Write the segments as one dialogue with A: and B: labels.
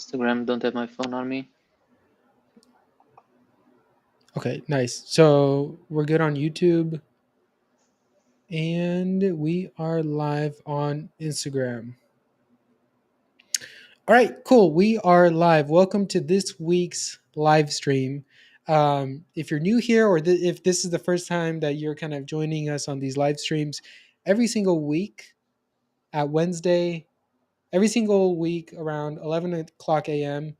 A: Instagram. Don't have my phone on me.
B: Okay, nice. So we're good on YouTube and we are live on Instagram. All right, cool. We are live. Welcome to this week's live stream. If you're new here, or if this is the first time that you're kind of joining us on these live streams, every single week at Wednesday, every single week around 11 o'clock a.m.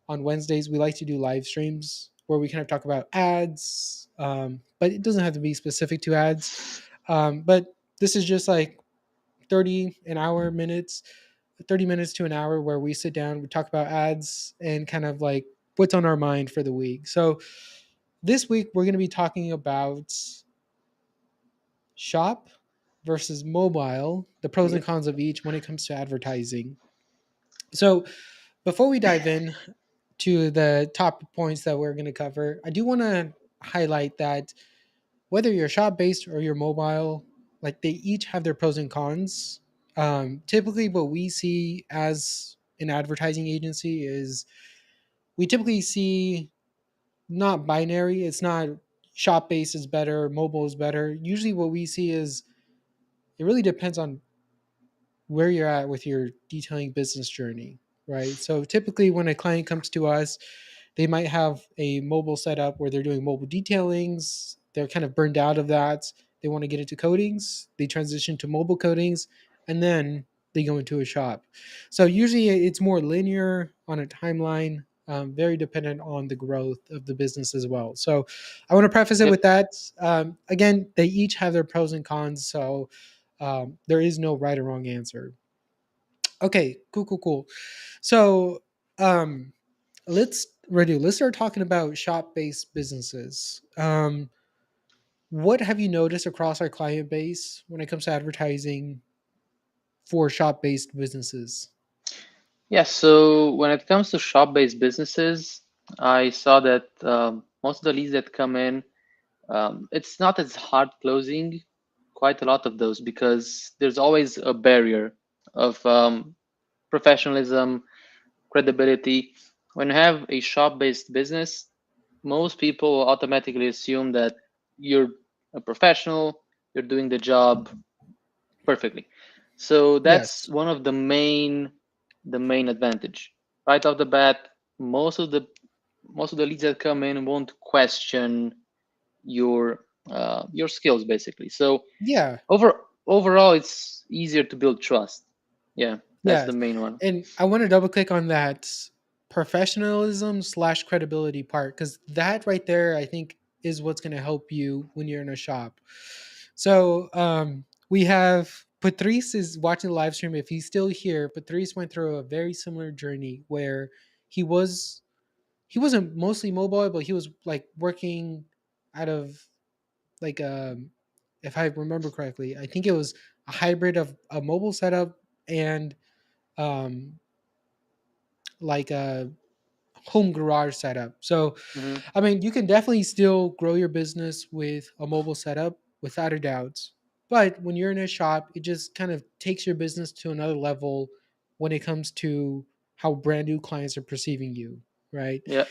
B: on Wednesdays, we like to do live streams where we kind of talk about ads, but it doesn't have to be specific to ads. But this is just like 30 minutes to an hour where we sit down, we talk about ads and kind of like what's on our mind for the week. So this week we're going to be talking about shop versus mobile, the pros and
A: Yep.
B: cons of each when it comes to advertising. So before we dive in to the top points that we're going to cover, I do want to highlight that whether you're shop based or you're mobile, like they each have their pros and cons. Typically, what we see as an advertising agency is we typically see not binary. It's not shop based is better, mobile is better. Usually, what we see is it really depends on where you're at with your detailing business journey, right? So typically, when a client comes to us, they might have a mobile setup where they're doing mobile detailings. They're kind of burned out of that. They want to get into coatings. They transition to mobile coatings, and then they go into a shop. So usually it's more linear on a timeline, very dependent on the growth of the business as well. So I want to preface it
A: Yep.
B: with that. Again, they each have their pros and cons. So there is no right or wrong answer. Okay, cool, cool, cool. So um, let's start talking about shop based businesses. What have you noticed across our client base when it comes to advertising for shop based businesses?
A: Yeah. So when it comes to shop-based businesses, I saw that most of the leads that come in, it's not as hard closing quite a lot of those because there's always a barrier of professionalism, credibility. When you have a shop-based business, most people automatically assume that you're a professional, you're doing the job perfectly. So that's
B: Yes.
A: one of the main advantage. Right off the bat, most of the leads that come in won't question your skills basically. So
B: Yeah.
A: overall it's easier to build trust. Yeah, that's
B: Yeah.
A: the main one.
B: And I want to double click on that professionalism slash credibility part because that right there, I think, is what's going to help you when you're in a shop. So we have Patrice is watching the live stream. If he's still here, Patrice went through a very similar journey where he was he wasn't mostly mobile, but he was like working out of like if I remember correctly, I think it was a hybrid of a mobile setup and um like a home garage setup. So
A: Hmm.
B: I mean, you can definitely still grow your business with a mobile setup without a doubt. But when you're in a shop, it just kind of takes your business to another level when it comes to how brand new clients are perceiving you, right?
A: Yeah.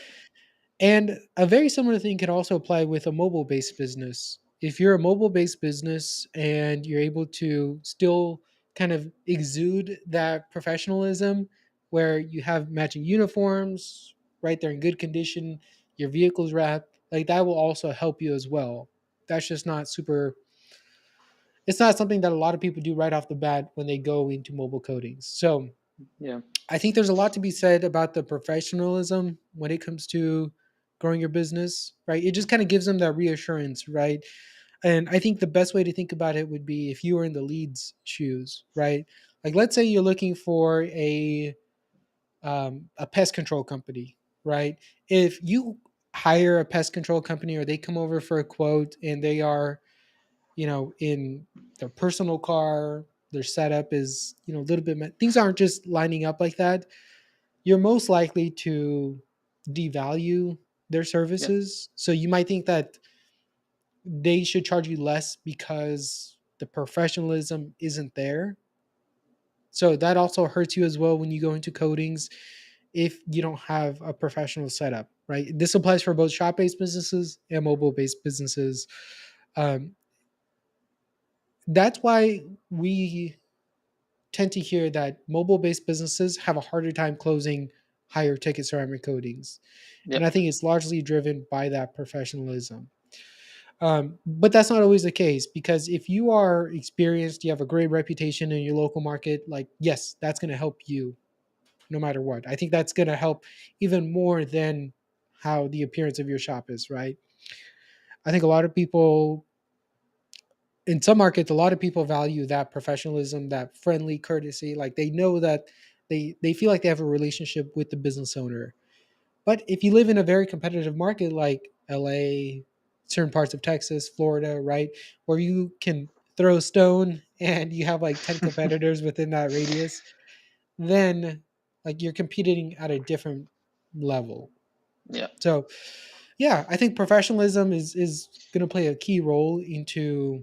B: And a very similar thing can also apply with a mobile based business. If you're a mobile based business and you're able to still kind of exude that professionalism where you have matching uniforms, right? They're in good condition, your vehicle's wrapped, like that will also help you as well. That's just not super, it's not something that a lot of people do right off the bat when they go into mobile coatings. So
A: Yeah.
B: I think there's a lot to be said about the professionalism when it comes to growing your business, right? It just kind of gives them that reassurance, right? And I think the best way to think about it would be if you were in the lead's shoes, right? Like, let's say you're looking for a pest control company, right? If you hire a pest control company or they come over for a quote and they are, in their personal car, their setup is, a little bit, things aren't just lining up like that, you're most likely to devalue their
A: Yeah.
B: services. So you might think that they should charge you less because the professionalism isn't there. So that also hurts you as well when you go into coatings. if you don't have a professional setup, right? This applies for both shop-based businesses and mobile-based businesses. Um, that's why we tend to hear that mobile-based businesses have a harder time closing higher ticket ceramic coatings, and I
A: Yep.
B: think it's largely driven by that professionalism. But that's not always the case, because if you are experienced, you have a great reputation in your local market, like, yes, that's going to help you no matter what. I think that's going to help even more than how the appearance of your shop is, right? I think a lot of people in some markets, a lot of people value that professionalism, that friendly courtesy. Like, they know that they feel like they have a relationship with the business owner. But if you live in a very competitive market like LA, certain parts of Texas, Florida, right, where you can throw a stone and you have like 10 competitors within that radius, then like you're competing at a different level.
A: Yeah.
B: So, yeah, I think professionalism is going to play a key role into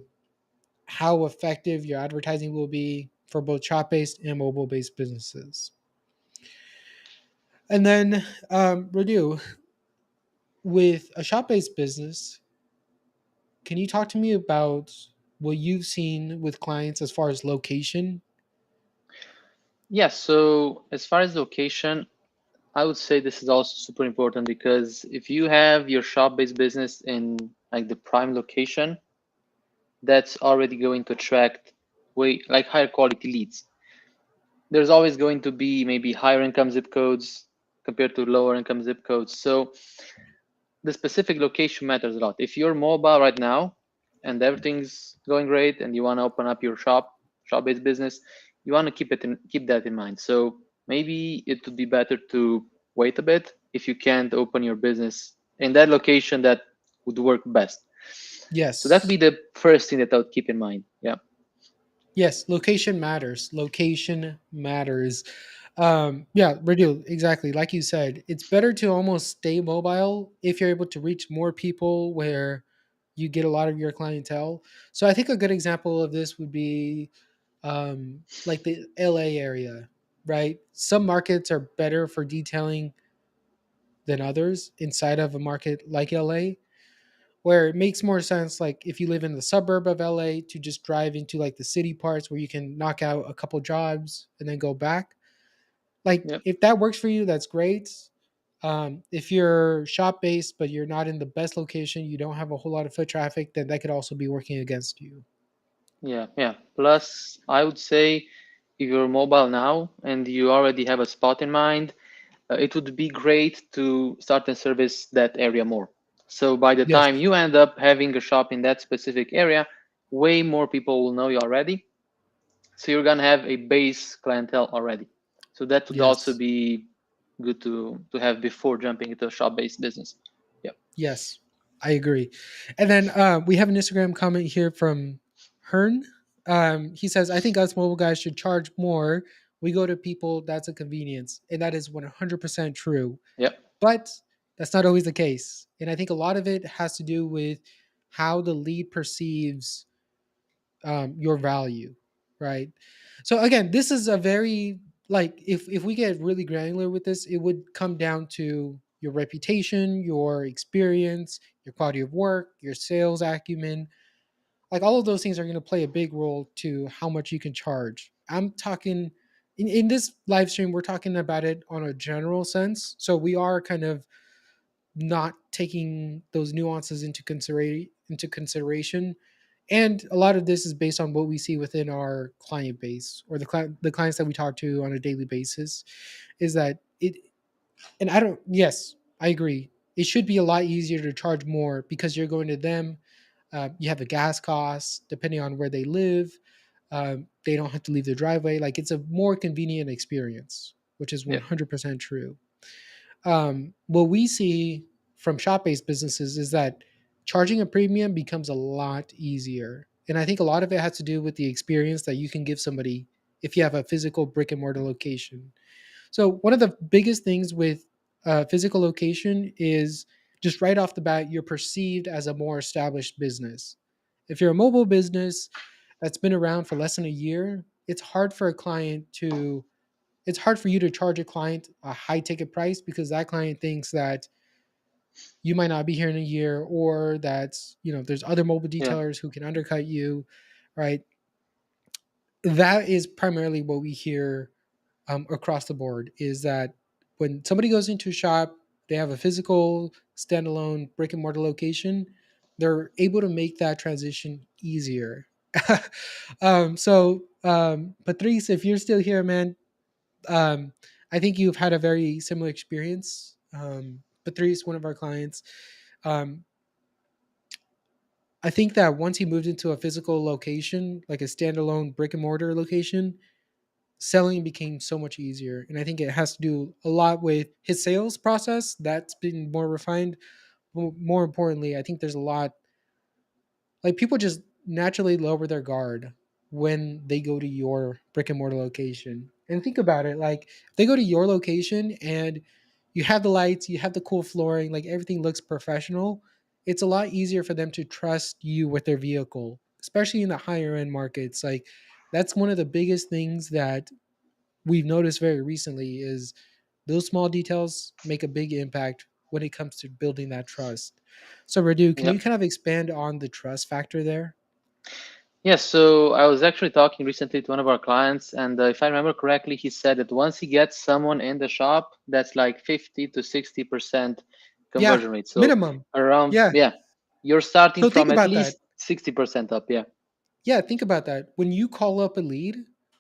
B: how effective your advertising will be for both shop-based and mobile-based businesses. And then, Radu, with a shop-based business, can you talk to me about what you've seen with clients as far as location?
A: Yeah. So as far as location, I would say this is also super important because if you have your shop-based business in like the prime location, that's already going to attract way like higher quality leads. There's always going to be maybe higher income zip codes compared to lower income zip codes. So the specific location matters a lot. If you're mobile right now and everything's going great and you want to open up your shop-based business, you want to keep that in mind. So maybe it would be better to wait a bit if you can't open your business in that location that would work best. So that would be
B: Yes.
A: the first thing that I would keep in mind. Yeah.
B: Yes, location matters. Location matters. Yeah, Radu, exactly. Like you said, it's better to almost stay mobile if you're able to reach more people where you get a lot of your clientele. So I think a good example of this would be like the LA area, right? Some markets are better for detailing than others inside of a market like LA, where it makes more sense, like if you live in the suburb of LA, to just drive into like the city parts where you can knock out a couple jobs and then go back. Like,
A: Yeah.
B: if that works for you, that's great. If you're shop based but you're not in the best location, you don't have a whole lot of foot traffic, then that could also be working against you.
A: Yeah. Yeah. Plus, I would say if you're mobile now and you already have a spot in mind, it would be great to start and service that area more. So by the
B: Yes.
A: time you end up having a shop in that specific area, way more people will know you already. So you're gonna have a base clientele already. So that would also
B: Yes.
A: be good to have before jumping into a shop-based business. Yeah.
B: Yes, I agree. And then we have an Instagram comment here from Hearn. He says, I think us mobile guys should charge more. We go to people, that's a convenience. And that is 100% true.
A: Yeah.
B: But that's not always the case. And I think a lot of it has to do with how the lead perceives your value, right? So again, this is a very, like, if we get really granular with this, it would come down to your reputation, your experience, your quality of work, your sales acumen. Like, all of those things are going to play a big role to how much you can charge. I'm talking in this live stream, we're talking about it on a general sense. So we are kind of not taking those nuances into consideration. And a lot of this is based on what we see within our client base, or the clients that we talk to on a daily basis, is that it, and I don't, yes, I agree, it should be a lot easier to charge more because you're going to them. You have the gas costs depending on where they live. They don't have to leave their driveway. Like, it's a more convenient experience, which is
A: Yeah.
B: 100% true. What we see from shop-based businesses is that charging a premium becomes a lot easier, and I think a lot of it has to do with the experience that you can give somebody if you have a physical brick and mortar location. So one of the biggest things with physical location is, just right off the bat, you're perceived as a more established business. If you're a mobile business that's been around for less than a year, it's hard for a client to it's hard for you to charge a client a high ticket price because that client thinks that you might not be here in a year, or that there's other mobile
A: Yeah.
B: detailers who can undercut you, right? That is primarily what we hear across the board, is that when somebody goes into a shop, they have a physical standalone brick and mortar location, they're able to make that transition easier. Patrice, if you're still here, man, um, I think you've had a very similar experience. Patrice, one of our clients, um, I think that once he moved into a physical location, like a standalone brick and mortar location, selling became so much easier. And I think it has to do a lot with his sales process that's been more refined. More importantly, I think there's a lot, like, people just naturally lower their guard when they go to your brick and mortar location. And think about it, like, if they go to your location and you have the lights, you have the cool flooring, like everything looks professional, it's a lot easier for them to trust you with their vehicle, especially in the higher end markets. Like, that's one of the biggest things that we've noticed very recently, is those small details make a big impact when it comes to building that trust. So, Radu, can
A: Yeah.
B: you kind of expand on the trust factor there?
A: Yes, so I was actually talking recently to one of our clients, and if I remember correctly, he said that once he gets someone in the shop, that's like 50 to 60%
B: Yeah,
A: conversion rate. So
B: minimum.
A: around,
B: Yeah.
A: yeah, you're starting
B: So think
A: from at
B: about that.
A: least 60% up. Yeah.
B: Yeah, think about that. When you call up a lead,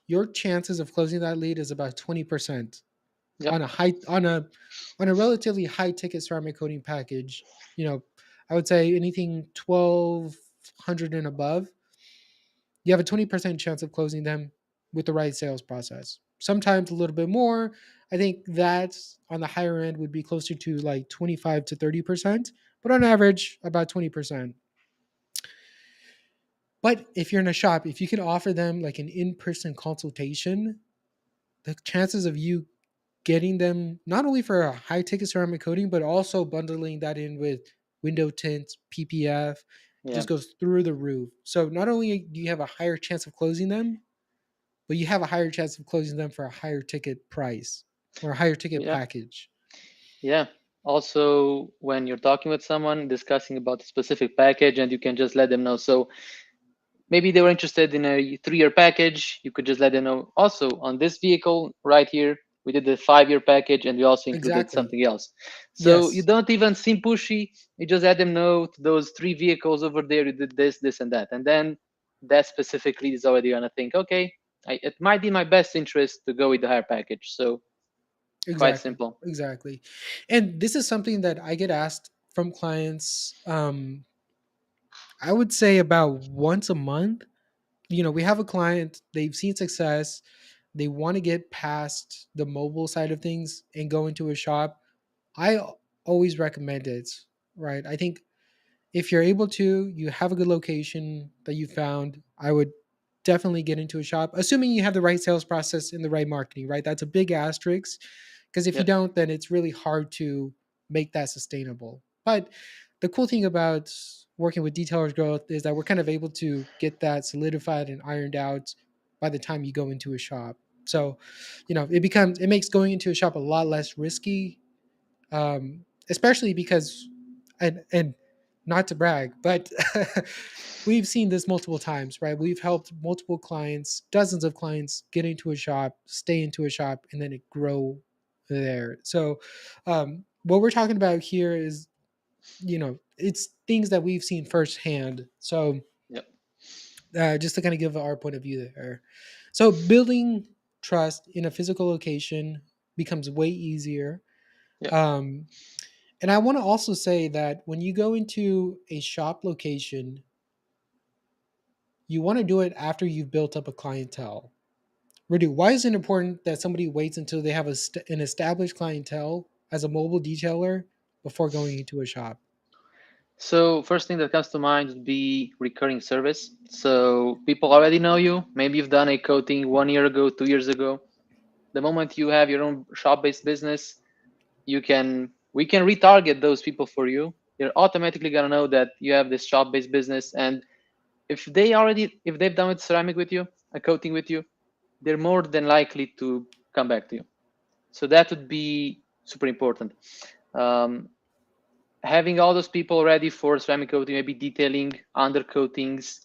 B: your chances of closing that lead is about 20% on
A: Yep.
B: a high on a relatively high ticket ceramic coating package. You know, I would say anything 1200 and above, you have a 20% chance of closing them with the right sales process. Sometimes a little bit more. I think that on the higher end would be closer to like 25 to 30%, but on average, about 20%. But if you're in a shop, if you can offer them like an in person consultation, the chances of you getting them not only for a high ticket ceramic coating, but also bundling that in with window tints, PPF,
A: Yeah.
B: just goes through the roof. So not only do you have a higher chance of closing them, but you have a higher chance of closing them for a higher ticket price or a higher ticket
A: Yeah.
B: package.
A: Yeah. Also, when you're talking with someone, discussing about a specific package, and you can just let them know. So maybe they were interested in a 3-year package. You could just let them know. Also, on this vehicle right here, we did the 5-year package, and we also included
B: Exactly.
A: something else. So you
B: Yes,
A: don't even seem pushy. You just let them know, to those 3 vehicles over there, you did this, this, and that. And then that specifically is already going to think, okay, it might be in my best interest to go with the higher package. So quite
B: exactly.
A: simple.
B: Exactly. And this is something that I get asked from clients, I would say about once a month. We have a client, they've seen success, they want to get past the mobile side of things and go into a shop. I always recommend it, right? I think if you're able to, you have a good location that you found, I would definitely get into a shop, assuming you have the right sales process and the right marketing, right? That's a big asterisk, because if you
A: Yep.
B: don't, then it's really hard to make that sustainable. But the cool thing about working with Detailers Growth is that we're kind of able to get that solidified and ironed out by the time you go into a shop. So, it makes going into a shop a lot less risky, especially because, and not to brag, but we've seen this multiple times, right? We've helped multiple clients, dozens of clients, get into a shop, stay into a shop, and then it grow there. So, what we're talking about here is, it's things that we've seen firsthand. So,
A: Yep.
B: just to kind of give our point of view there. So, building trust in a physical location becomes way easier.
A: Yep.
B: Um, and I want to also say that when you go into a shop location, you want to do it after you've built up a clientele. Ridu, why is it important that somebody waits until they have an established clientele as a mobile detailer before going into a shop?
A: So first thing that comes to mind would be recurring service. So people already know you. Maybe you've done a coating 1 year ago, 2 years ago. The moment you have your own shop-based business, we can retarget those people for you. You're automatically gonna know that you have this shop-based business, and if they've done with ceramic with you, a coating with you, they're more than likely to come back to you. So that would be super important. Um, Having all those people ready for ceramic coating, maybe detailing, undercoatings.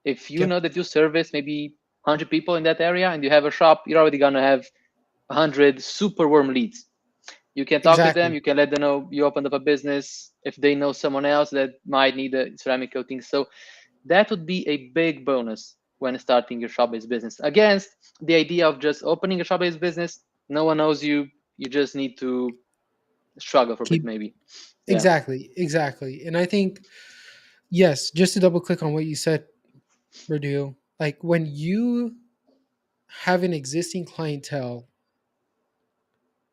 A: If you
B: Yep.
A: know that you service maybe 100 people in that area and you have a shop, you're already gonna have 100 super warm leads. You can talk to them,
B: Exactly.
A: you can let them know you opened up a business if they know someone else that might need a ceramic coating. So that would be a big bonus when starting your shop-based business against the idea of just opening a shop-based business. No one knows you, you just need to struggle for a bit
B: Keep
A: maybe. Yeah.
B: exactly, exactly. And I think yes, just to double click on what you said, Purdue, like when you have an existing clientele,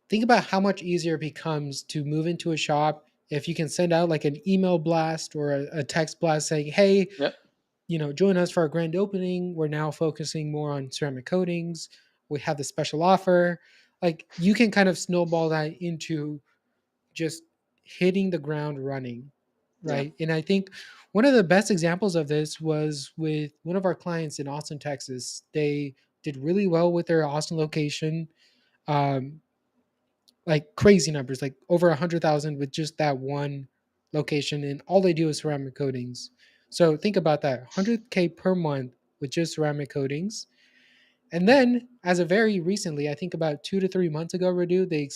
B: think about how much easier it becomes to move into a shop if you can send out like an email blast or a text blast saying, "Hey,
A: Yep.
B: join us for our grand opening. We're now focusing more on ceramic coatings. We have the special offer." Like you can kind of snowball that into just hitting the ground running,
A: Yeah.
B: right? And I think one of the best examples of this was with one of our clients in Austin, Texas. They did really well with their Austin location. Um, like crazy numbers, like over 100,000 with just that one location, and all they do is ceramic coatings. So think about that, 100K per month with just ceramic coatings. And then, as of very recently, I think about 2 to 3 months ago, Radu, they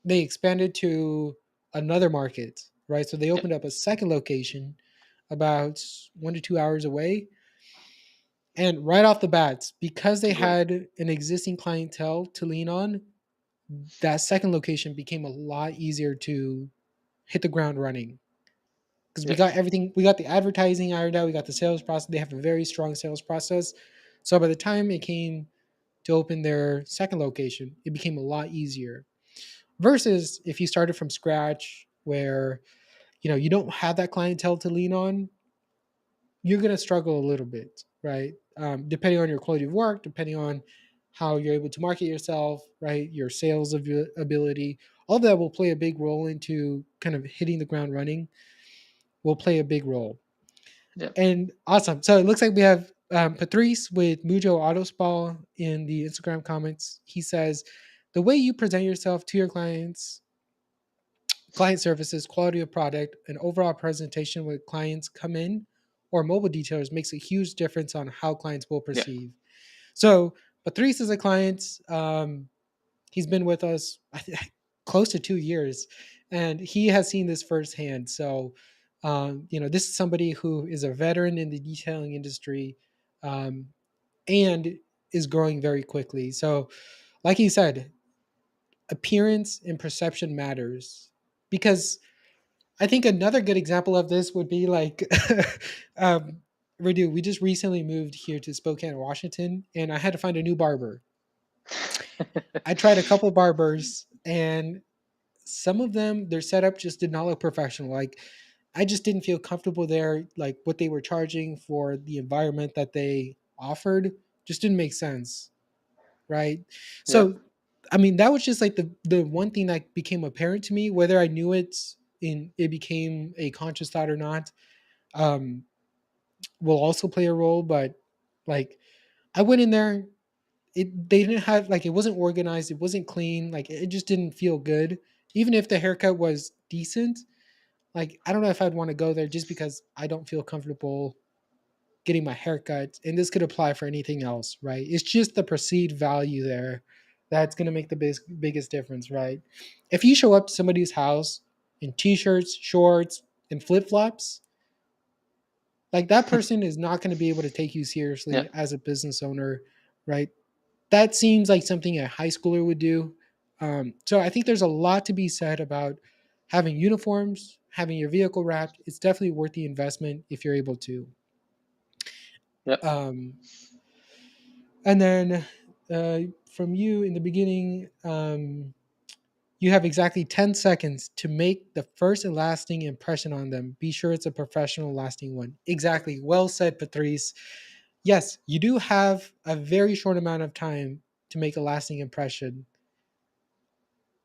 B: they expanded to another market, right? So they
A: Yep.
B: opened up a second location about 1 to 2 hours away. And right off the bat, because they
A: Great.
B: had an existing clientele to lean on, that second location became a lot easier to hit the ground running because we
A: Yep.
B: got everything. We got the advertising ironed out. We got the sales process. They have a very strong sales process. So by the time it came to open their second location, it became a lot easier. Versus if you started from scratch, where you don't have that clientele to lean on, you're going to struggle a little bit, right? Depending on your quality of work, depending on how you're able to market yourself, right? Your sales of your ability, all of that will play a big role into kind of hitting the ground running. Will play a big role.
A: Yep.
B: And awesome. So it looks like we have Patrice with Mujo Auto Spa in the Instagram comments. He says, the way you present yourself to your clients, client services, quality of product, and overall presentation when clients come in or mobile detailers makes a huge difference on how clients will
A: Yep.
B: perceive. So, Patrice is a client. He's been with us close to 2 years, and he has seen this firsthand. So, this is somebody who is a veteran in the detailing industry, um, and is growing very quickly. So, like he said, appearance and perception matters because I think another good example of this would be like, um, Radu, we just recently moved here to Spokane, Washington, and I had to find a new barber. I tried a couple barbers, and some of them, their setup just did not look professional. Like, I just didn't feel comfortable there. Like, what they were charging for the environment that they offered just didn't make sense, right?
A: Yep.
B: So, I mean, that was just like the one thing that became apparent to me, whether I knew it became a conscious thought or not, um, will also play a role. But like, I went in there, they didn't have like it wasn't organized, it wasn't clean, like it just didn't feel good. Even if the haircut was decent, like I don't know if I'd want to go there just because I don't feel comfortable getting my haircut. And this could apply for anything else, right? It's just the perceived value there that's going to make the biggest difference, right? If you show up to somebody's house in t-shirts, shorts, and flip-flops, like that person is not going to be able to take you seriously
A: Yep.
B: as a business owner, right? That seems like something a high schooler would do. So I think there's a lot to be said about having uniforms, having your vehicle wrapped. It's definitely worth the investment if you're able to.
A: Yep.
B: Um, and then from you in the beginning, you have exactly 10 seconds to make the first and lasting impression on them. Be sure it's a professional, lasting one. Exactly. Well said, Patrice. Yes, you do have a very short amount of time to make a lasting impression.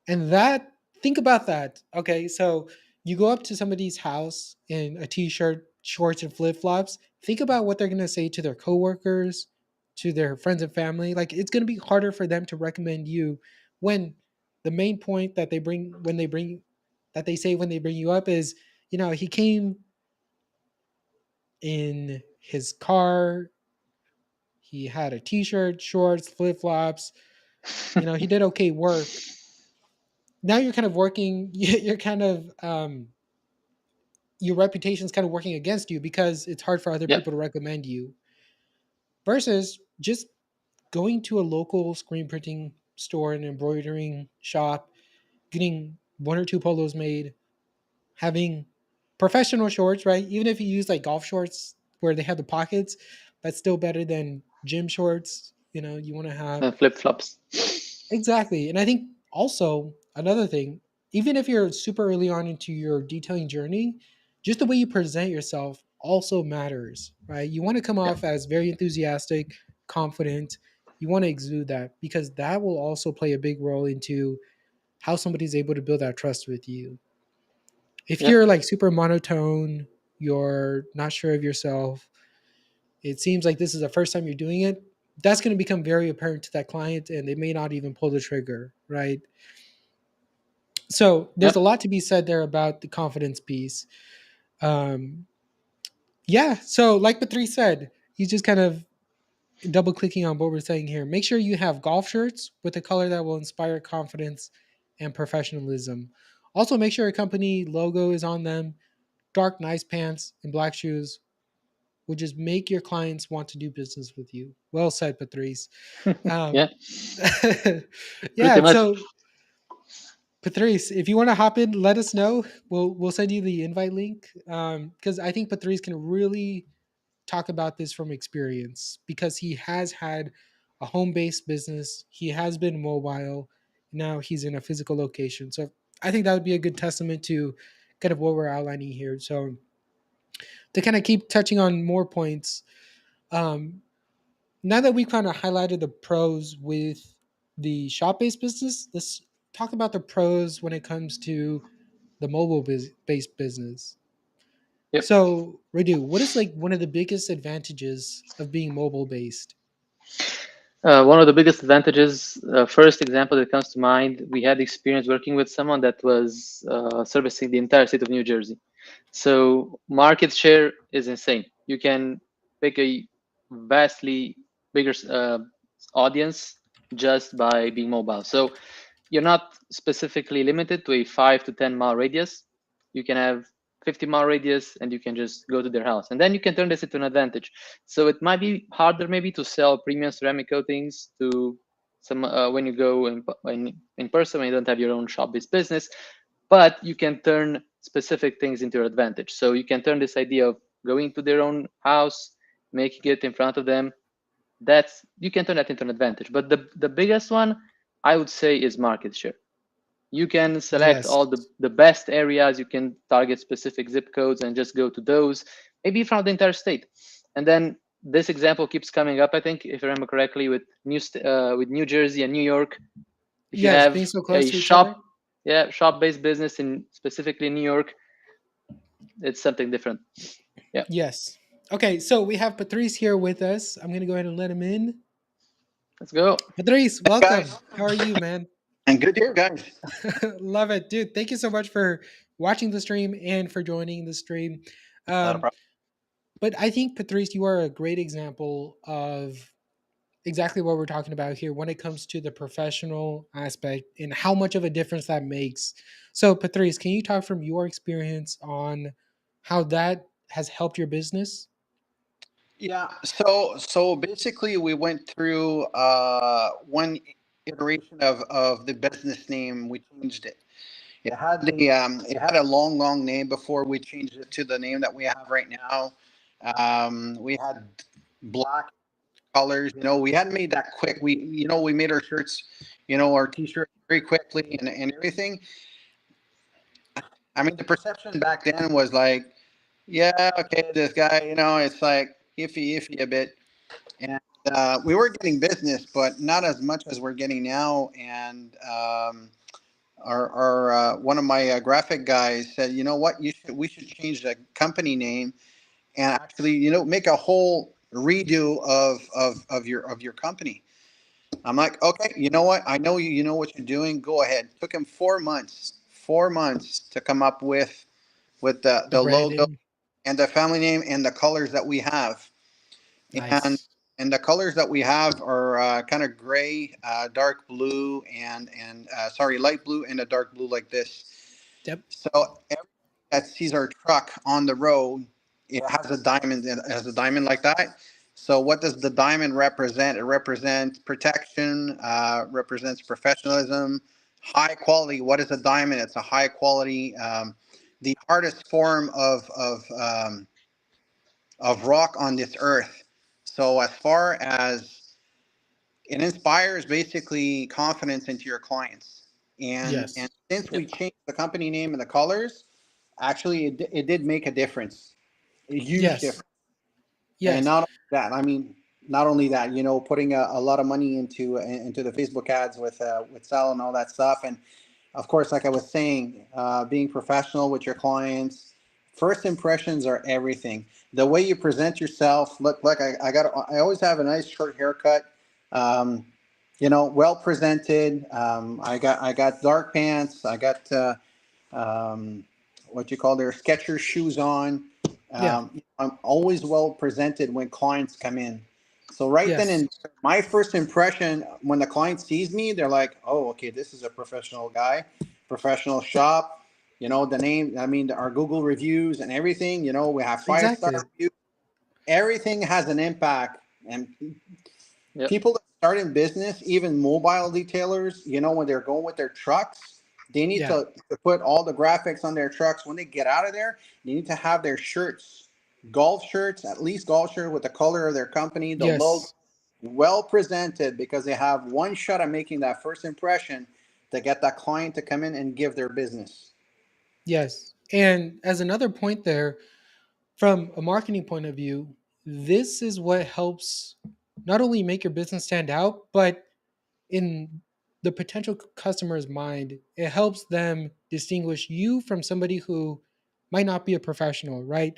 B: And that, think about that. Okay, so you go up to somebody's house in a t shirt, shorts, and flip flops. Think about what they're going to say to their coworkers, to their friends and family, like it's going to be harder for them to recommend you when the main point that they bring when they bring that they say when they bring you up is, he came in his car, he had a t-shirt, shorts, flip-flops, he did okay work. Now you're kind of working, you're kind of your reputation's kind of working against you because it's hard for other
A: Yep.
B: people to recommend you versus just going to a local screen printing store and embroidering shop, getting one or two polos made, having professional shorts, right? Even if you use like golf shorts where they have the pockets, that's still better than gym shorts. You want to have
A: And flip flops.
B: exactly. And I think also another thing, even if you're super early on into your detailing journey, just the way you present yourself also matters, right? You want to come
A: Yeah.
B: off as very enthusiastic, confident. You want to exude that because that will also play a big role into how somebody's able to build that trust with you. If
A: Yep.
B: you're like super monotone, you're not sure of yourself, it seems like this is the first time you're doing it, that's going to become very apparent to that client and they may not even pull the trigger, right? So there's a
A: Yep.
B: lot to be said there about the confidence piece. Um, yeah. So like Patrice said, he's just kind of double clicking on what we're saying here. Make sure you have golf shirts with a color that will inspire confidence and professionalism. Also, make sure a company logo is on them. Dark, nice pants and black shoes will just make your clients want to do business with you. Well said, Patrice.
A: Yeah.
B: Um,
A: Pretty
B: yeah.
A: much.
B: So Patrice, if you want to hop in, let us know. We'll send you the invite link because I think Patrice can really talk about this from experience because he has had a home based business. He has been mobile. Now he's in a physical location. So I think that would be a good testament to kind of what we're outlining here. So to kind of keep touching on more points, um, now that we've kind of highlighted the pros with the shop based business, let's talk about the pros when it comes to the mobile based business.
A: Yep.
B: So, Radu, what is like one of the biggest advantages of being mobile based?
A: One of the biggest advantages, first example that comes to mind, we had experience working with someone that was servicing the entire state of New Jersey. So market share is insane. You can pick a vastly bigger audience just by being mobile. So you're not specifically limited to a 5 to 10 mile radius. You can have 50-mile radius and you can just go to their house. And then you can turn this into an advantage. So it might be harder maybe to sell premium ceramic coatings to some when you go in person when you don't have your own shop-based business, but you can turn specific things into your advantage. So you can turn this idea of going to their own house, making it in front of them, that's you can turn that into an advantage. But the biggest one I would say is market share. You can select
B: Yes.
A: all the best areas, you can target specific zip codes and just go to those, maybe from the entire state. And then this example keeps coming up, I think, if I remember correctly, with with New Jersey and New York. If you
B: Yes,
A: have
B: being so close
A: a
B: to each other.
A: shop-based business in specifically New York, it's something different. Yeah,
B: Yes. Okay, so we have Patrice here with us. I'm going to go ahead and let him in.
A: let's go.
B: Patrice, welcome.
C: Guys,
B: How are you, man?
C: and good here, guys.
B: Love it, dude. Thank you so much for watching the stream and for joining the stream.
C: Not a
B: Um,
C: problem.
B: but I think, Patrice, you are a great example of exactly what we're talking about here when it comes to the professional aspect and how much of a difference that makes. So, Patrice, can you talk from your experience on how that has helped your business?
C: Yeah. So basically, we went through one iteration of the business name. We changed it. It had a long name before we changed it to the name that we have right now. We had black colors. We hadn't made that quick. We made our shirts, our t-shirts very quickly and everything. I mean, the perception back then was like, yeah, okay, this guy, it's like iffy a bit. And we were getting business, but not as much as we're getting now. And our one of my graphic guys said, you know what, we should change the company name and actually, make a whole redo of your company. I'm like, okay, you know what? I know you know what you're doing. Go ahead. Took him 4 months to come up with
B: The
C: the logo
B: branding.
C: and the family name and the colors that we have. And
B: Nice.
C: the colors that we have are kind of gray, dark blue, and sorry, light blue and a dark blue like this.
B: Yep.
C: So everyone that sees our truck on the road, it has a diamond. It has a diamond like that. So what does the diamond represent? It represents protection, represents professionalism, high quality. What is a diamond? It's a high quality, the hardest form of rock on this earth. So as far as it inspires basically confidence into your clients. And
B: Yes.
C: since we
A: Yep.
C: changed the company name and the colors, actually it did make a difference, a huge
B: Yes.
C: difference. And
B: Yes.
C: not only that, I mean, not only that, putting a lot of money into the Facebook ads with Sal and all that stuff. And of course, like I was saying, being professional with your clients. First impressions are everything. The way you present yourself. Look, like I always have a nice short haircut. Um, well presented. I got dark pants. I got what you call their Skechers shoes on.
B: Yeah.
C: I'm always well presented when clients come in. So right then
B: Yes.
C: and there, my first impression when the client sees me, they're like, "Oh, okay, this is a professional guy, professional shop." The name. I mean, our Google reviews and everything. We have 5-star
B: Exactly.
C: reviews. Everything has an impact, and
A: Yep.
C: people that start in business, even mobile retailers, when they're going with their trucks, they need
B: Yeah.
C: to put all the graphics on their trucks. When they get out of there, they need to have their shirts, golf shirts, at least golf shirt with the color of their company, the logo,
B: Yes.
C: well presented, because they have one shot at making that first impression to get that client to come in and give their business.
B: Yes. And as another point there, from a marketing point of view, this is what helps not only make your business stand out, but in the potential customer's mind, it helps them distinguish you from somebody who might not be a professional, right?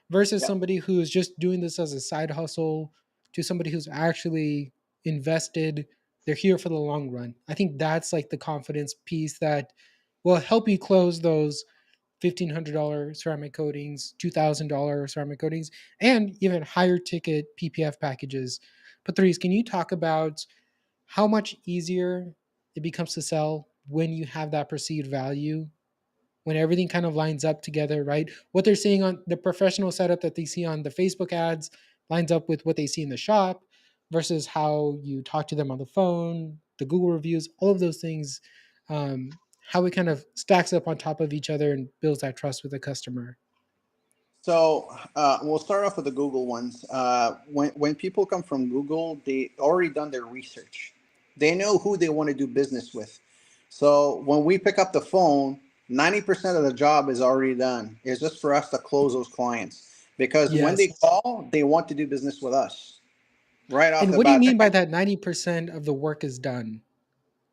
B: Versus
C: Yep.
B: somebody who is just doing this as a side hustle to somebody who's actually invested. They're here for the long run. I think that's like the confidence piece that will help you close those $1,500 ceramic coatings, $2,000 ceramic coatings, and even higher ticket PPF packages. Patrice, can you talk about how much easier it becomes to sell when you have that perceived value, when everything kind of lines up together, right? What they're seeing on the professional setup that they see on the Facebook ads lines up with what they see in the shop versus how you talk to them on the phone, the Google reviews, all of those things, how it kind of stacks up on top of each other and builds that trust with the customer.
C: So we'll start off with the Google ones. When people come from Google, they already done their research. They know who they want to do business with. So when we pick up the phone, 90% of the job is already done. It's just for us to close those clients, because when
B: Yes.
C: they call, they want to do business with us right off
B: And
C: the
B: what do you
C: bat.
B: mean by that 90% of the work is done?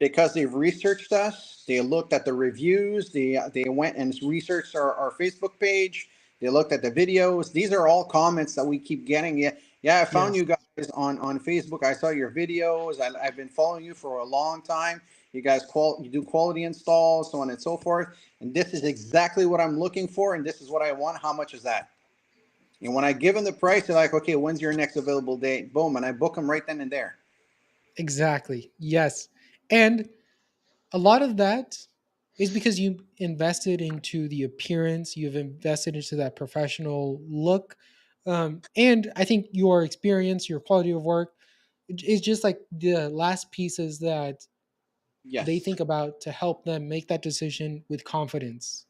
C: Because they've researched us. They looked at the reviews. They went and researched our Facebook page. They looked at the videos. These are all comments that we keep getting. Yeah, yeah. I found
B: Yes.
C: you guys on Facebook. I saw your videos. I've been following you for a long time. You guys you do quality installs, so on and so forth. And this is exactly what I'm looking for, and this is what I want. How much is that? And when I give them the price, they're like, "Okay, when's your next available date?" Boom, and I book them right then and there.
B: Exactly. Yes. And a lot of that is because you invested into the appearance, you've invested into that professional look. And I think your experience, your quality of work is just like the last pieces that they
C: Yes.
B: think about to help them make that decision with confidence.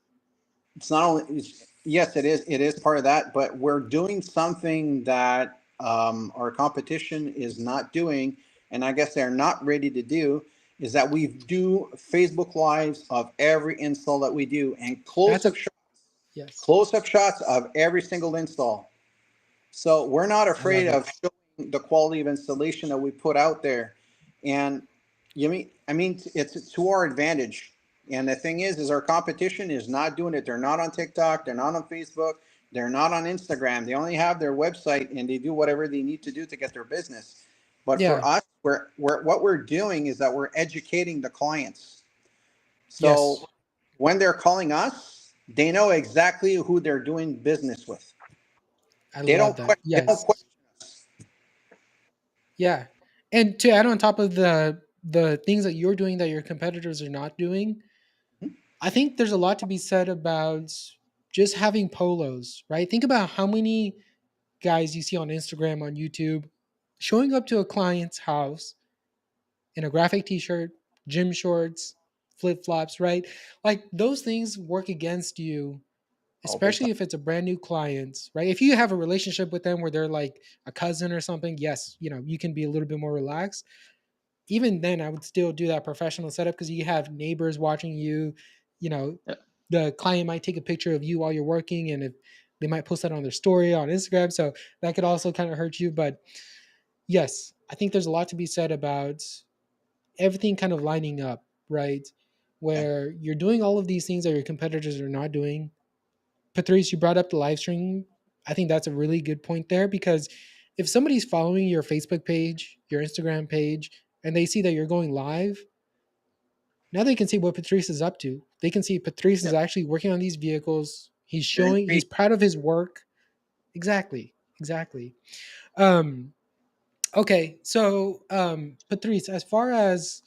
C: It's not only yes, it is part of that, but we're doing something that our competition is not doing, and I guess they're not ready to do, is that we do Facebook lives of every install that we do, and
B: That's a yes.
C: close up shots of every single install. So we're not
B: I love
C: afraid
B: it.
C: of showing the quality of installation that we put out there. And it's to our advantage. And the thing is our competition is not doing it. They're not on TikTok. They're not on Facebook. They're not on Instagram. They only have their website, and they do whatever they need to do to get their business. But for
B: Yeah.
C: us, what we're doing is that we're educating the clients.
B: Yes.
C: So when they're calling us, they know exactly who they're doing business with.
B: I
C: They
B: love
C: don't
B: that.
C: question. They don't
B: Yes.
C: question us.
B: Yeah. And to add on top of the things that you're doing that your competitors are not doing, I think there's a lot to be said about just having polos, right? Think about how many guys you see on Instagram, on YouTube, showing up to a client's house in a graphic t-shirt, gym shorts, flip-flops, right? Like those things work against you,
C: Oh, big time.
B: especially if it's a brand new client, right? If you have a relationship with them where they're like a cousin or something, yes, you can be a little bit more relaxed. Even then, I would still do that professional setup because you have neighbors watching you. You know,
A: Yeah.
B: the client might take a picture of you while you're working, and if they might post that on their story on Instagram, so that could also kind of hurt you. But yes, I think there's a lot to be said about everything kind of lining up, right?
C: Yeah.
B: Where you're doing all of these things that your competitors are not doing. Patrice, you brought up the live stream. I think that's a really good point there because if somebody's following your Facebook page, your Instagram page, and they see that you're going live, now they can see what Patrice is up to. They can see Patrice
C: Yeah.
B: is actually working on these vehicles.
C: They're
B: He's
C: intrigued.
B: proud of his work. Exactly. Exactly. Um, okay. So, Patrice, as far as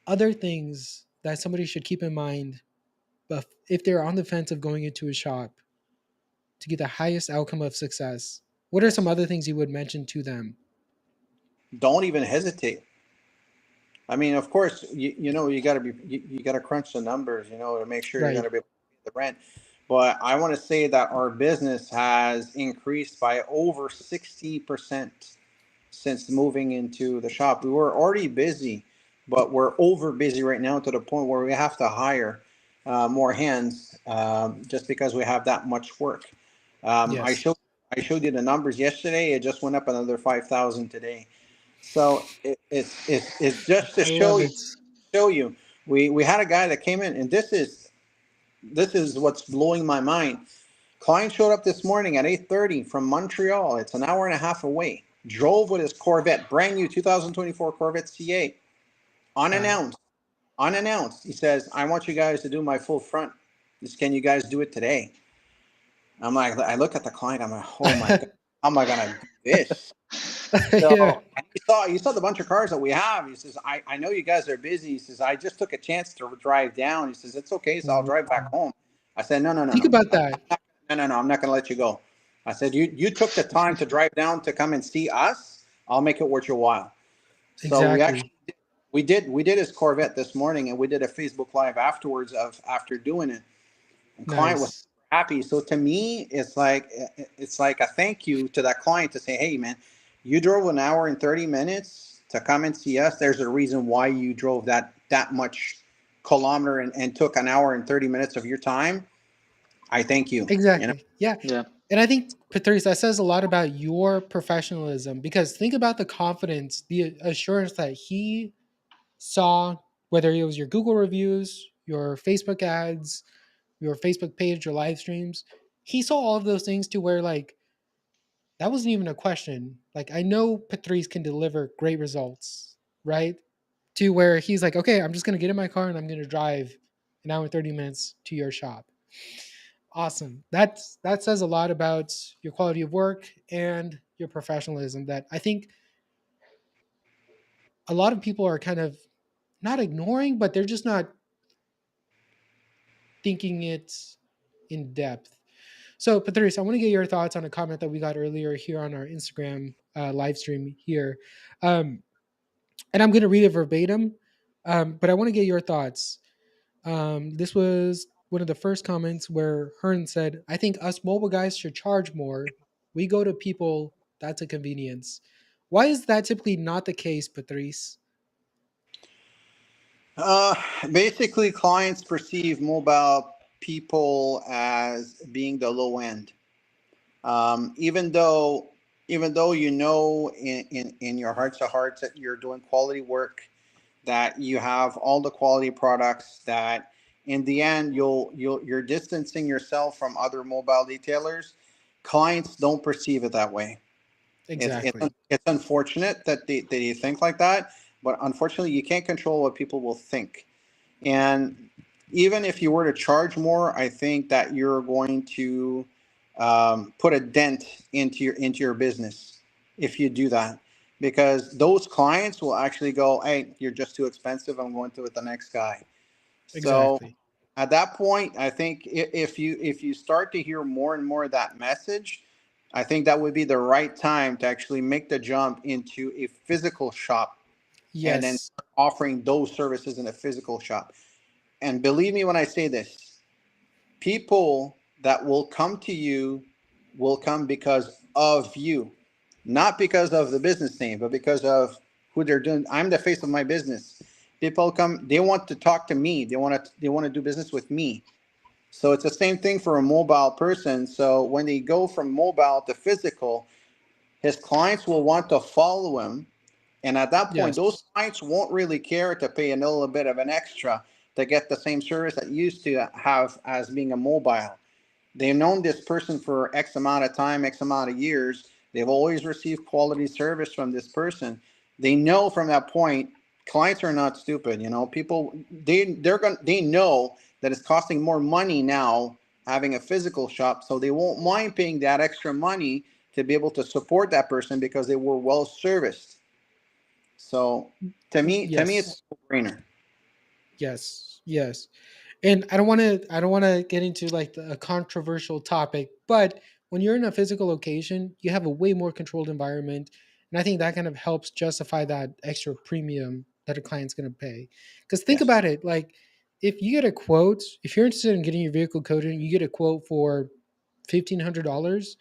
B: other things that somebody should keep in mind, but if they're on the fence of going into a shop to get the highest outcome of success, what are some
C: Yes.
B: other things you would mention to them?
C: Don't even hesitate. I mean, of course, you got to you got to crunch the numbers, to make sure you're going
B: Right.
C: to be able to pay the rent. But I want to say that our business has increased by over 60% since moving into the shop. We were already busy, but we're over busy right now to the point where we have to hire more hands just because we have that much work. Um, I
B: Yes.
C: showed I showed you the numbers yesterday. It just went up another 5,000 today. So it's just to
B: I love it.
C: show you. We had a guy that came in, and this is what's blowing my mind. Client showed up this morning at 8:30 from Montreal. It's an hour and a half away. Drove with his Corvette, brand new 2024 Corvette C8,
B: Wow.
C: unannounced. Unannounced. He says, "I want you guys to do my full front. Can you guys do it today?" I'm like, I look at the client. I'm like, oh my god, how am I gonna do this?
B: Yeah.
C: So and he saw the bunch of cars that we have. He says, I know you guys are busy. He says, I just took a chance to drive down. He says, it's okay, so I'll drive back home. I said, no, no, no,
B: Think
C: no.
B: about that.
C: No, no, no, I'm not going to let you go. I said, you took the time to drive down to come and see us. I'll make it worth your while. So
B: Exactly.
C: we did his Corvette this morning, and we did a Facebook Live afterwards of after doing it. And client was
B: Nice.
C: happy. So to me, it's like a thank you to that client to say, hey man, you drove an hour and 30 minutes to come and see us. There's a reason why you drove that much kilometer and took an hour and 30 minutes of your time. I thank you.
B: Exactly. Yeah.
A: Yeah.
B: And I think, Patrice, that says a lot about your professionalism because think about the confidence, the assurance that he saw, whether it was your Google reviews, your Facebook ads, your Facebook page, your live streams. He saw all of those things to where, like, that wasn't even a question. Like, I know Patrice can deliver great results, right? To where he's like, okay, I'm just going to get in my car and I'm going to drive an hour and 30 minutes to your shop. Awesome. That says a lot about your quality of work and your professionalism that I think a lot of people are kind of not ignoring, but they're just not thinking it in depth. So, Patrice, I want to get your thoughts on a comment that we got earlier here on our Instagram live stream here. Um, and I'm going to read it verbatim, but I want to get your thoughts. This was one of the first comments where Hearn said, I think us mobile guys should charge more. We go to people, that's a convenience. Why is that typically not the case, Patrice?
C: Uh, Basically, clients perceive mobile people as being the low end. Even though in your hearts of hearts that you're doing quality work, that you have all the quality products, that in the end, you're distancing yourself from other mobile retailers. Clients don't perceive it that way.
B: Exactly.
C: It's unfortunate that they think like that, but unfortunately, you can't control what people will think. And even if you were to charge more, I think that you're going to put a dent into your business if you do that, because those clients will actually go, "Hey, you're just too expensive. I'm going to with the next guy." So
B: Exactly.
C: at that point, I think if you start to hear more and more of that message, I think that would be the right time to actually make the jump into a physical shop and then
B: Yes.
C: offering those services in a physical shop. And believe me when I say this, people that will come to you will come because of you, not because of the business name, but because of who they're doing. I'm the face of my business. People come, they want to talk to me. They want to do business with me. So it's the same thing for a mobile person. So when they go from mobile to physical, his clients will want to follow him. And at that point, those
B: Yes.
C: clients won't really care to pay a little bit of an extra to get the same service that you used to have as being a mobile. They've known this person for X amount of time, X amount of years. They've always received quality service from this person. They know from that point, clients are not stupid. People they know that it's costing more money now having a physical shop, so they won't mind paying that extra money to be able to support that person because they were well serviced. So to me, it's a
B: Yes.
C: no-brainer.
B: Yes. Yes. And I don't want to get into like a controversial topic, but when you're in a physical location, you have a way more controlled environment, and I think that kind of helps justify that extra premium that a client's going to pay. Because think
C: Yes.
B: about it, like if you get a quote, if you're interested in getting your vehicle coded, and you get a quote for $1,500,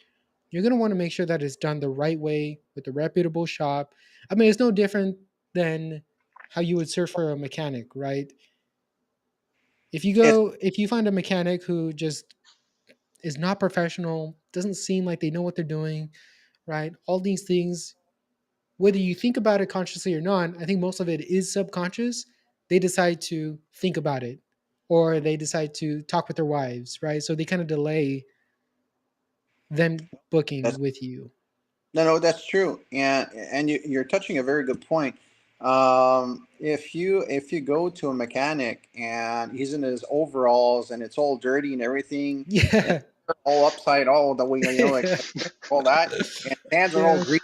B: you're going to want to make sure that it's done the right way with a reputable shop. I mean, it's no different than how you would search for a mechanic, right?
C: It's
B: If you find a mechanic who just is not professional, doesn't seem like they know what they're doing, right? All these things, whether you think about it consciously or not, I think most of it is subconscious. They decide to think about it, or they decide to talk with their wives, right? So they kind of delay them booking
C: that's
B: with you.
C: No, that's true, and you're touching a very good point. If you go to a mechanic and he's in his overalls and it's all dirty and everything, and
B: Yeah.
C: all upside all the way, like all that, and his hands are all
B: Yeah.
C: green.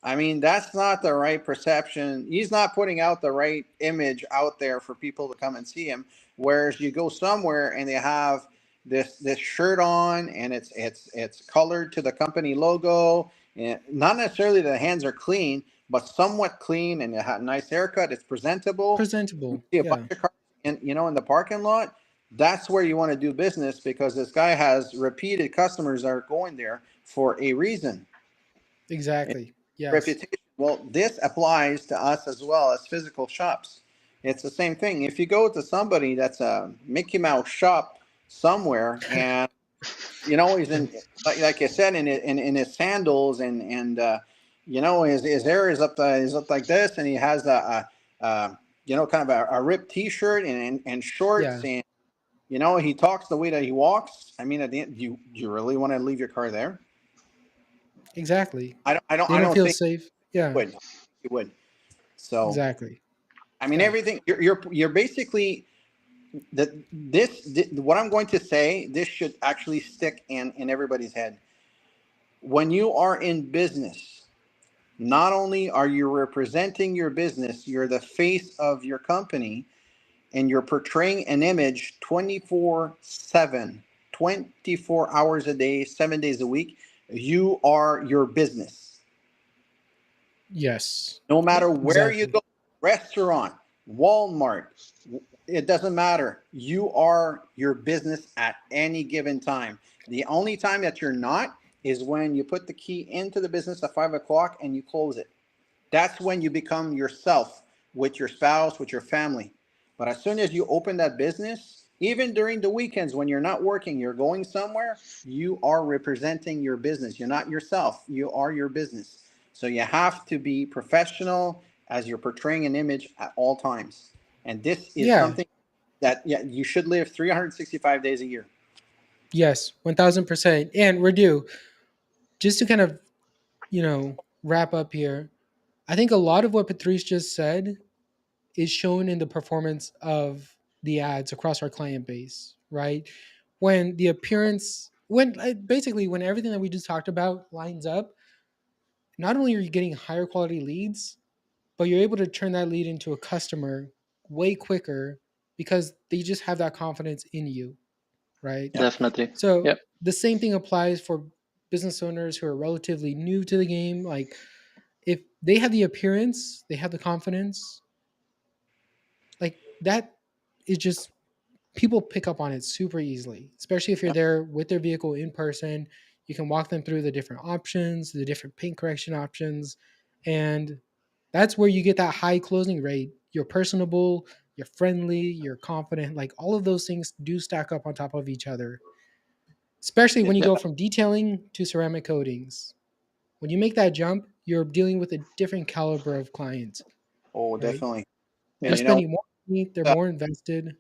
C: I mean, that's not the right perception. He's not putting out the right image out there for people to come and see him. Whereas you go somewhere and they have this shirt on and it's colored to the company logo, and not necessarily the hands are clean, but somewhat clean, and they have a nice haircut. It's presentable. You
B: Presentable.
C: see a bunch
B: Yeah.
C: of cars in the parking lot. That's where you want to do business because this guy has repeated customers that are going there for a reason.
B: Exactly. Yes.
C: Reputation. Well, this applies to us as well as physical shops. It's the same thing. If you go to somebody that's a Mickey Mouse shop somewhere, and he's in like I said in his sandals and his hair is up like this, and he has kind of a ripped T-shirt and shorts,
B: Yeah.
C: and he talks the way that he walks. I mean, at the end, you really want to leave your car there?
B: Exactly. They
C: I
B: don't
C: don't
B: feel
C: think
B: safe. Yeah.
C: you would. So
B: Exactly.
C: I mean,
B: Yeah.
C: everything you're basically that what I'm going to say. This should actually stick in everybody's head. When you are in business, not only are you representing your business, you're the face of your company, and you're portraying an image 24/7, 24 hours a day, 7 days a week. You are your business.
B: Yes.
C: No matter where you
B: Exactly.
C: go, restaurant, Walmart, it doesn't matter. You are your business at any given time. The only time that you're not is when you put the key into the business at 5 o'clock and you close it. That's when you become yourself with your spouse, with your family. But as soon as you open that business, even during the weekends when you're not working, you're going somewhere, you are representing your business. You're not yourself, you are your business. So you have to be professional as you're portraying an image at all times. And this is
B: Yeah.
C: something that you should live 365 days a year.
B: Yes, 1000%. And we're due. Just to kind of, wrap up here, I think a lot of what Patrice just said is shown in the performance of the ads across our client base, right? When the appearance, basically when everything that we just talked about lines up, not only are you getting higher quality leads, but you're able to turn that lead into a customer way quicker because they just have that confidence in you, right?
C: Yeah.
A: Definitely.
B: So
A: Yep.
B: the same thing applies for business owners who are relatively new to the game. Like if they have the appearance, they have the confidence, like that is just people pick up on it super easily, especially if you're there with their vehicle in person. You can walk them through the different options, the different paint correction options, and that's where you get that high closing rate. You're personable, you're friendly, you're confident. Like all of those things do stack up on top of each other, especially when you
A: Yep.
B: go from detailing to ceramic coatings. When you make that jump, you're dealing with a different caliber of client,
C: Oh,
B: right?
C: definitely.
B: They're
C: And
B: spending more money, they're
C: uh,
B: more invested.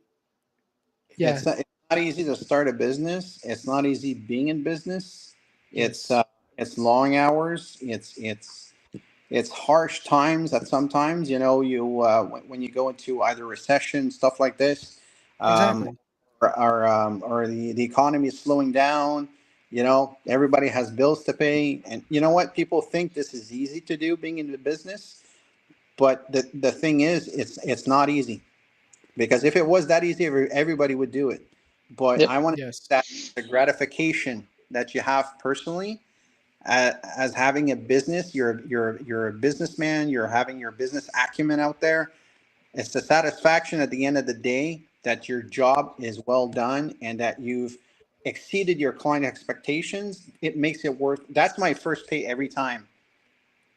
B: Yeah,
C: it's not easy to start a business. It's not easy being in business. It's
B: yes,
C: it's long hours. It's harsh times at sometimes. You when you go into either recession, stuff like this, um,
B: exactly.
C: or the economy is slowing down. Everybody has bills to pay, and you know what? People think this is easy to do, being in the business, but the thing is, it's not easy. Because if it was that easy, everybody would do it. But
A: Yep.
C: I want to
B: Yes.
C: that the gratification that you have personally as having a business. You're a businessman. You're having your business acumen out there. It's the satisfaction at the end of the day that your job is well done and that you've exceeded your client expectations. It makes it worth. That's my first pay every time,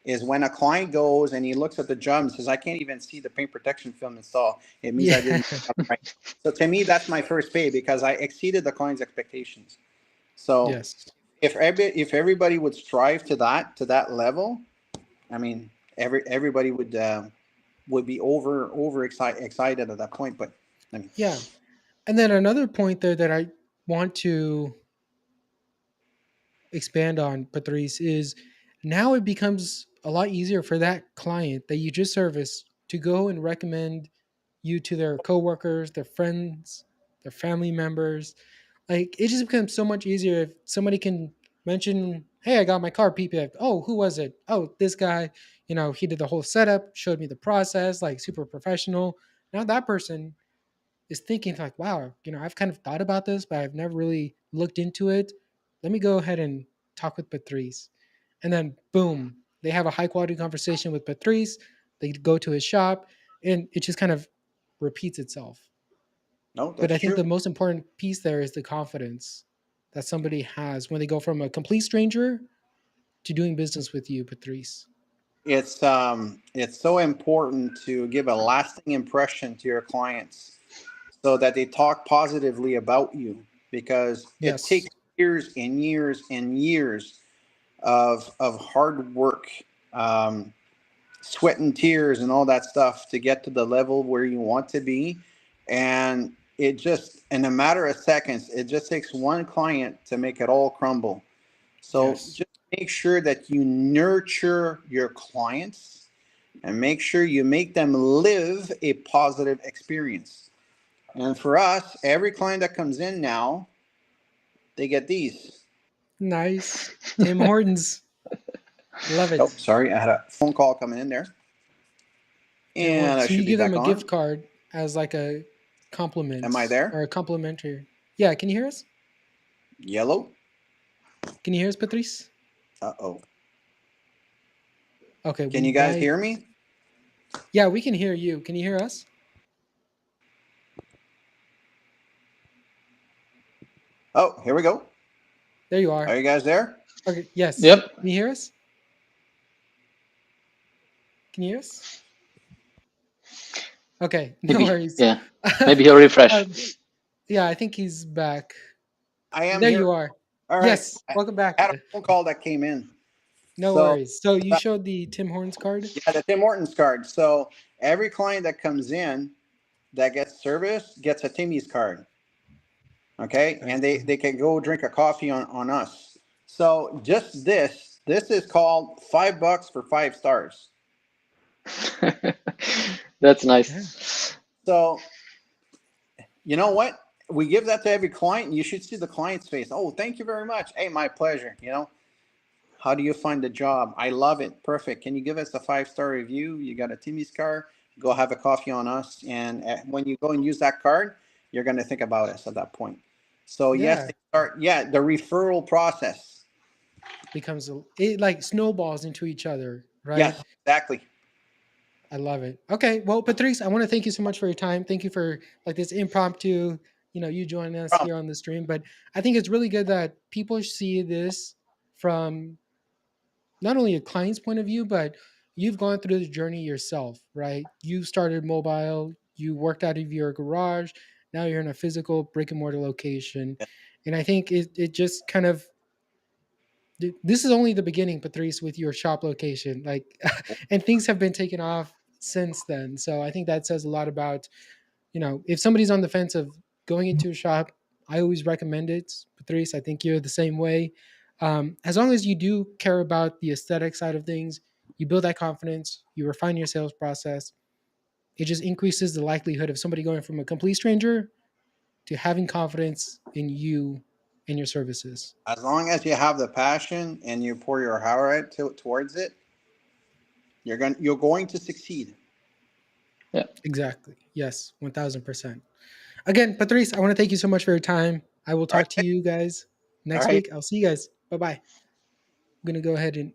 C: is when a client goes and he looks at the job and says, I can't even see the paint protection film installed. It means I
B: Yeah.
C: did my job right. So to me, that's my first pay because I exceeded the client's expectations. So
B: Yes.
C: if everybody would strive to that level, I mean, everybody would be over excited at that point. But I mean,
B: Yeah. And then another point there that I want to expand on, Patrice, is now it becomes a lot easier for that client that you just serviced to go and recommend you to their coworkers, their friends, their family members. Like it just becomes so much easier if somebody can mention, "Hey, I got my car PPF." Oh, who was it? Oh, this guy. He did the whole setup, showed me the process, like super professional. Now that person is thinking like, wow, I've kind of thought about this, but I've never really looked into it. Let me go ahead and talk with Patrice. And then boom, they have a high quality conversation with Patrice. They go to his shop and it just kind of repeats itself.
C: no,
B: But
C: that's
B: I think
C: true.
B: the most important piece there is the confidence that somebody has when they go from a complete stranger to doing business with you, Patrice.
C: It's so important to give a lasting impression to your clients so that they talk positively about you, because it
B: Yes.
C: takes years and years and years of hard work, um, sweat and tears and all that stuff to get to the level where you want to be. And it just, in a matter of seconds, it just takes one client to make it all crumble. So
B: Yes.
C: just make sure that you nurture your clients and make sure you make them live a positive experience. And for us, every client that comes in now, they get these.
B: Nice. Tim Hortons. Love
C: Oh,
B: it.
C: sorry, I had a phone call coming in there.
B: Tim
C: And
B: Hortons.
C: I
B: So
C: should
B: you
C: be
B: give them
C: back
B: a gift
C: on.
B: card as like a
C: Am
B: compliment
C: I there?
B: or a complimentary. Yeah, can you hear us?
C: Yellow?
B: Can you hear us, Patrice?
C: Uh-oh.
B: Okay,
C: Can
B: we
C: you guys
B: died.
C: hear me?
B: Yeah, we can hear you. Can you hear us?
C: Oh, here we go.
B: There you
C: Are
B: are.
C: you guys there?
B: Okay, yes.
A: Yep.
B: Can you hear us? Can you hear us? Okay, no
A: Maybe.
B: worries.
A: Yeah. Maybe he'll refresh.
B: um, yeah, I think he's back.
C: I am
B: There
C: here.
B: you are.
C: All right.
B: Yes,
C: I
B: welcome back.
C: had a phone call that came in.
B: No
C: So,
B: worries. So you showed the Tim Hortons card?
C: yeah, the Tim Hortons card. So every client that comes in, that gets serviced gets a Timmy's card. Okay, and they can go drink a coffee on us. So just this is called $5 for 5 stars.
A: That's
B: Yeah.
A: nice.
C: So you know what? We give that to every client. You should see the client's face. Oh, thank you very much. Hey, my pleasure. You know, how do you find the job? I love it. Perfect. Can you give us a 5 star review? You got a Timmy's card. Go have a coffee on us. And when you go and use that card, you're going to think about us at that point. So yes,
B: Yeah.
C: they start. Yeah, the referral process.
B: Becomes it like snowballs into each other, right?
C: Yes, exactly.
B: I love it. Okay, well, Patrice, I want to thank you so much for your time. Thank you for like this impromptu, you joining us
C: Problem.
B: here on the stream. But I think it's really good that people see this from not only a client's point of view, but you've gone through the journey yourself, right? You started mobile, you worked out of your garage, now you're in a physical brick and mortar location. And I think it just kind of this is only the beginning, Patrice, with your shop location. Like, and things have been taken off since then. So I think that says a lot about, if somebody's on the fence of going into a shop, I always recommend it. Patrice, I think you're the same way. As long as you do care about the aesthetic side of things, you build that confidence, you refine your sales process. It just increases the likelihood of somebody going from a complete stranger to having confidence in you and your services.
C: As long as you have the passion and you pour your heart towards it, you're going to succeed.
A: Yeah.
B: Exactly. Yes, 1000%. Again, Patrice, I want to thank you so much for your time. I will talk to you guys next
C: right.
B: week. I'll see you guys. Bye bye. I'm going to go ahead and